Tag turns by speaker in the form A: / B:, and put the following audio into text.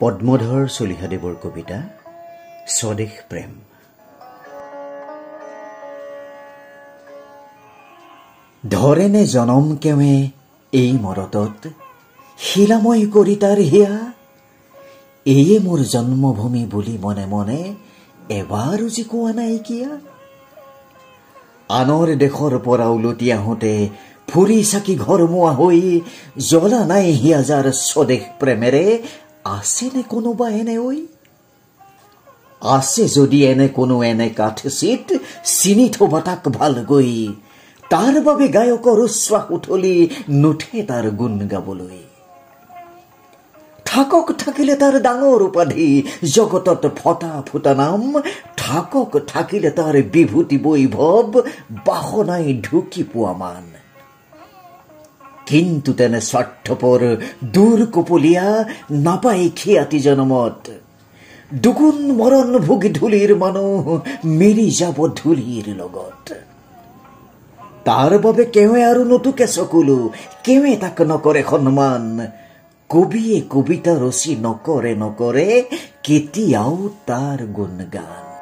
A: পদ্মধৰ চলিহাদেৱৰ কবিতা স্বদেশ প্ৰেম। ধৰেনে জনম কেৱে এই মৰতত, শিলাময় কৰি তাৰ হিয়া, এয়ে মোৰ জন্মভূমি বুলি মনে মনে এবাৰো যি কোৱা নাইকিয়া। আনৰ দেশৰ পৰা উলটি আহোঁতে ফুৰি চাকি ঘৰমুৱা হৈ, জ্বলা নাই হিয়া যাৰ স্বদেশ প্ৰেমেৰে, আছেনে কোনোবা এনে ঐ? আছে যদি এনে কোনো এনে কাঠচিত, চিনি থবা তাক ভালকৈ, তাৰ বাবে গায়কৰ উচ্ছ্বাস উঠলি নুঠে তাৰ গুণ গাবলৈ। থাকক থাকিলে তাৰ ডাঙৰ উপাধি, জগতত ফটা ফুটা নাম, থাকক থাকিলে তাৰ বিভূতি বৈভৱ, বাসনাই ঢুকি পোৱা মান। কিন্তু তেনে স্বাৰ্থপৰ দূৰ কপলীয়া নাপায় খিয়াতি জনমত, দুগুণ মৰণ ভোগী ধূলিৰ মানুহ মেলি যাব ধূলিৰ লগত। তাৰ বাবে কেৱে আৰু নতুকে চকুলো, কেৱে তাক নকৰে সন্মান, কবিয়ে কবিতা ৰচি নকৰে কেতিয়াও তাৰ গুণগান।